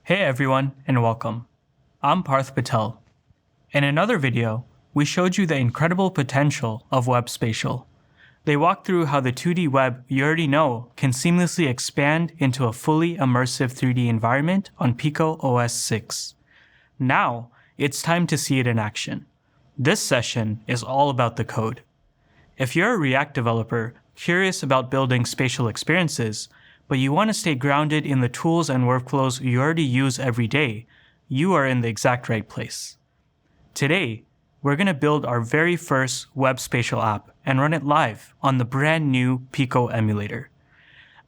Hey everyone, and welcome. I'm Parth Patel. In another video, we showed you the incredible potential of WebSpatial. They walked through how the 2D web you already know can seamlessly expand into a fully immersive 3D environment on PICO OS 6. Now, it's time to see it in action. This session is all about the code. If you're a React developer curious about building spatial experiences, but you want to stay grounded in the tools and workflows you already use every day, you are in the exact right place. Today, we're going to build our very first WebSpatial app and run it live on the brand new PICO Emulator.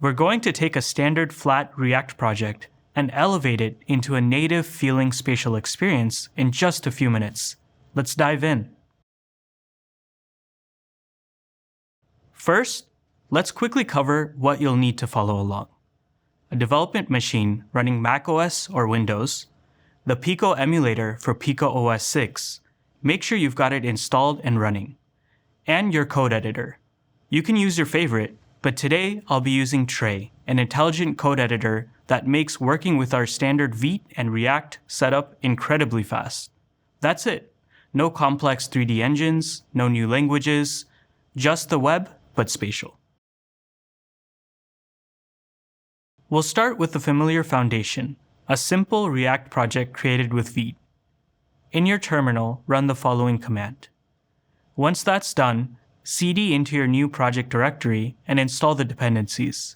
We're going to take a standard flat React project and elevate it into a native feeling spatial experience in just a few minutes. Let's dive in. First, let's quickly cover what you'll need to follow along. A development machine running macOS or Windows, the PICO Emulator for PICO OS 6, make sure you've got it installed and running, and your code editor. You can use your favorite, but today I'll be using Tray, an intelligent code editor that makes working with our standard Vite and React setup incredibly fast. That's it. No complex 3D engines, no new languages, just the web, but spatial. We'll start with the familiar foundation, a simple React project created with Vite. In your terminal, run the following command. Once that's done, cd into your new project directory and install the dependencies.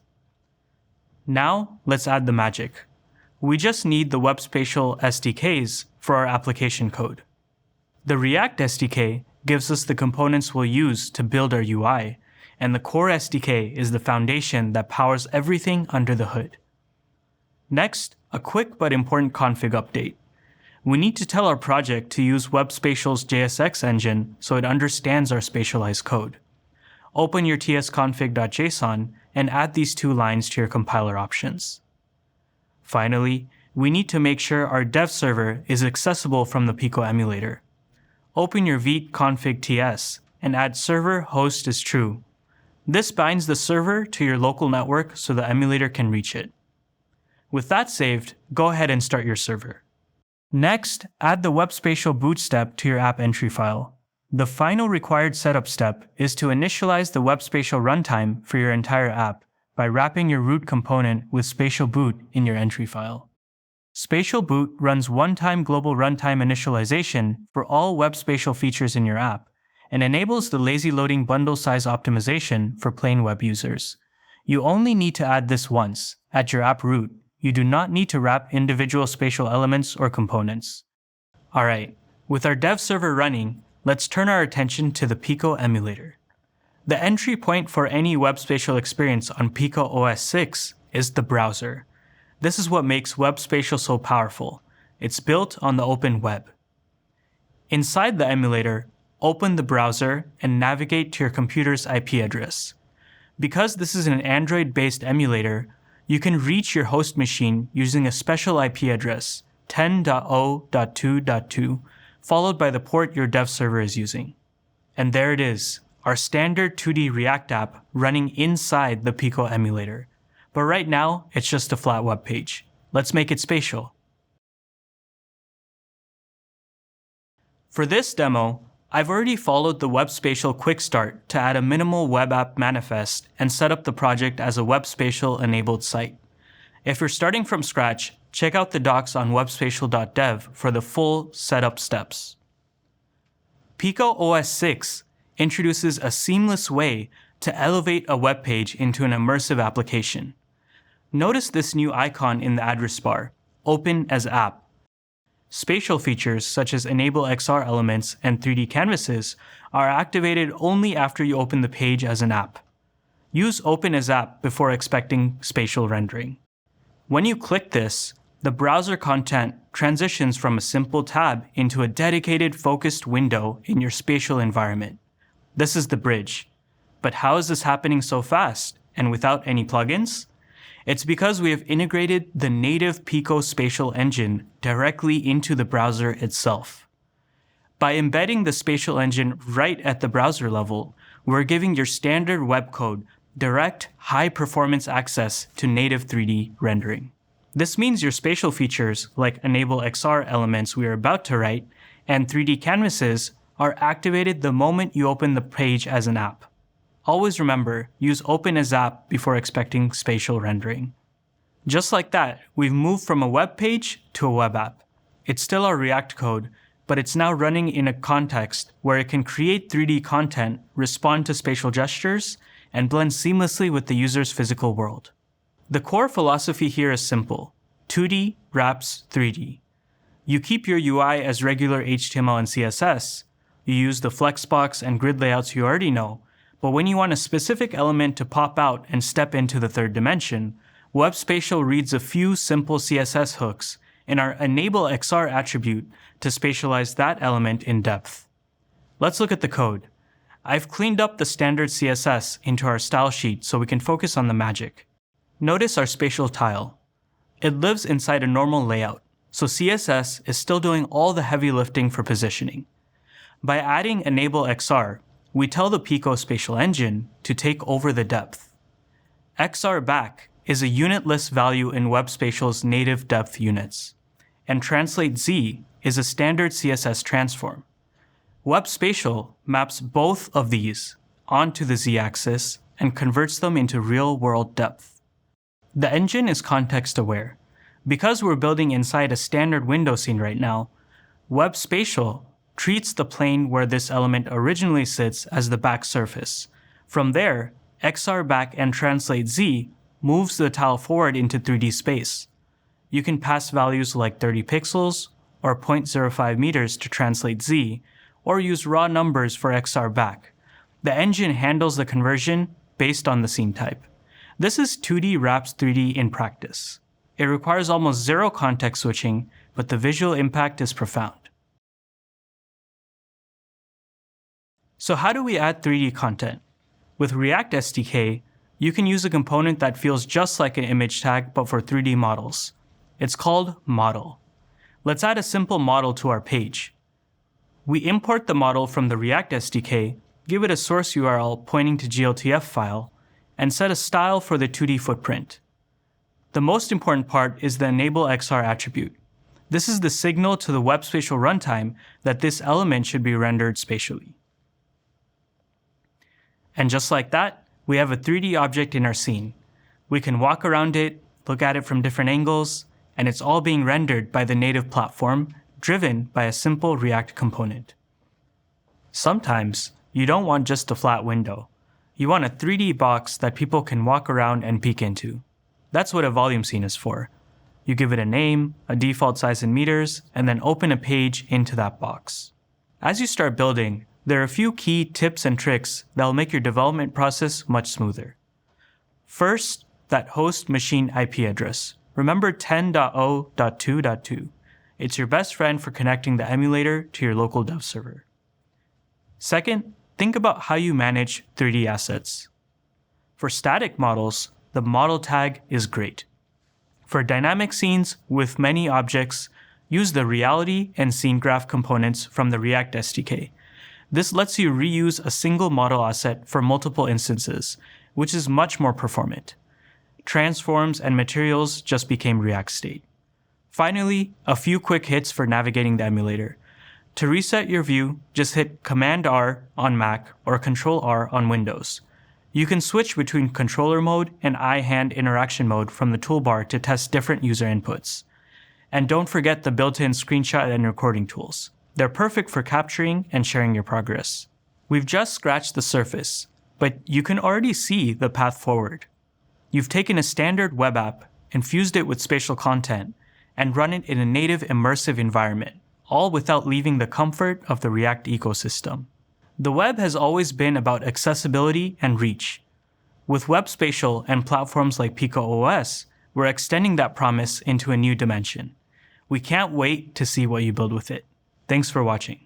Now, let's add the magic. We just need the WebSpatial SDKs for our application code. The React SDK gives us the components we'll use to build our UI, and the core SDK is the foundation that powers everything under the hood. Next, a quick but important config update. We need to tell our project to use WebSpatial's JSX engine so it understands our spatialized code. Open your tsconfig.json and add these two lines to your compiler options. Finally, we need to make sure our dev server is accessible from the PICO emulator. Open your vite config ts and add server host is true. This binds the server to your local network so the emulator can reach it. With that saved, go ahead and start your server. Next, add the WebSpatial boot step to your app entry file. The final required setup step is to initialize the WebSpatial runtime for your entire app by wrapping your root component with SpatialBoot in your entry file. SpatialBoot runs one-time global runtime initialization for all WebSpatial features in your app, and enables the lazy loading bundle size optimization for plain web users. You only need to add this once, at your app root. You do not need to wrap individual spatial elements or components. Alright, with our dev server running, let's turn our attention to the PICO emulator. The entry point for any WebSpatial experience on PICO OS 6 is the browser. This is what makes WebSpatial so powerful. It's built on the open web. Inside the emulator, open the browser and navigate to your computer's IP address. Because this is an Android-based emulator, you can reach your host machine using a special IP address, 10.0.2.2, followed by the port your dev server is using. And there it is, our standard 2D React app running inside the PICO emulator. But right now, it's just a flat web page. Let's make it spatial. For this demo, I've already followed the WebSpatial quick start to add a minimal web app manifest and set up the project as a WebSpatial enabled site. If you're starting from scratch, check out the docs on webspatial.dev for the full setup steps. PICO OS 6 introduces a seamless way to elevate a web page into an immersive application. Notice this new icon in the address bar, Open as App. Spatial features such as Enable XR Elements and 3D Canvases are activated only after you open the page as an app. Use Open as App before expecting spatial rendering. When you click this, the browser content transitions from a simple tab into a dedicated focused window in your spatial environment. This is the bridge. But how is this happening so fast and without any plugins? It's because we have integrated the native PICO spatial engine directly into the browser itself. By embedding the spatial engine right at the browser level, we're giving your standard web code direct, high-performance access to native 3D rendering. This means your spatial features like Enable XR elements we are about to write and 3D canvases are activated the moment you open the page as an app. Always remember, use Open as App before expecting spatial rendering. Just like that, we've moved from a web page to a web app. It's still our React code, but it's now running in a context where it can create 3D content, respond to spatial gestures, and blend seamlessly with the user's physical world. The core philosophy here is simple: 2D wraps 3D. You keep your UI as regular HTML and CSS, you use the flexbox and grid layouts you already know, but when you want a specific element to pop out and step into the third dimension, WebSpatial reads a few simple CSS hooks in our Enable XR attribute to spatialize that element in depth. Let's look at the code. I've cleaned up the standard CSS into our style sheet so we can focus on the magic. Notice our spatial tile. It lives inside a normal layout, so CSS is still doing all the heavy lifting for positioning. By adding Enable XR, we tell the PICO spatial engine to take over the depth. XR back is a unitless value in WebSpatial's native depth units, and Translate Z is a standard CSS transform. WebSpatial maps both of these onto the Z-axis and converts them into real-world depth. The engine is context-aware. Because we're building inside a standard window scene right now, WebSpatial treats the plane where this element originally sits as the back surface. From there, XR back and Translate Z moves the tile forward into 3D space. You can pass values like 30 pixels or 0.05 meters to Translate Z, or use raw numbers for XR back. The engine handles the conversion based on the scene type. This is 2D wraps 3D in practice. It requires almost zero context switching, but the visual impact is profound. So how do we add 3D content? With React SDK, you can use a component that feels just like an image tag but for 3D models. It's called Model. Let's add a simple model to our page. We import the model from the React SDK, give it a source URL pointing to GLTF file, and set a style for the 2D footprint. The most important part is the Enable XR attribute. This is the signal to the WebSpatial runtime that this element should be rendered spatially. And just like that, we have a 3D object in our scene. We can walk around it, look at it from different angles, and it's all being rendered by the native platform, driven by a simple React component. Sometimes, you don't want just a flat window. You want a 3D box that people can walk around and peek into. That's what a volume scene is for. You give it a name, a default size in meters, and then open a page into that box. As you start building, there are a few key tips and tricks that will make your development process much smoother. First, that host machine IP address. Remember 10.0.2.2. It's your best friend for connecting the emulator to your local dev server. Second, think about how you manage 3D assets. For static models, the model tag is great. For dynamic scenes with many objects, use the reality and scene graph components from the React SDK. This lets you reuse a single model asset for multiple instances, which is much more performant. Transforms and materials just became React state. Finally, a few quick hits for navigating the emulator. To reset your view, just hit Command-R on Mac or Control-R on Windows. You can switch between controller mode and eye-hand interaction mode from the toolbar to test different user inputs. And don't forget the built-in screenshot and recording tools. They're perfect for capturing and sharing your progress. We've just scratched the surface, but you can already see the path forward. You've taken a standard web app, infused it with spatial content, and run it in a native immersive environment, all without leaving the comfort of the React ecosystem. The web has always been about accessibility and reach. With WebSpatial and platforms like PICO OS, we're extending that promise into a new dimension. We can't wait to see what you build with it. Thanks for watching.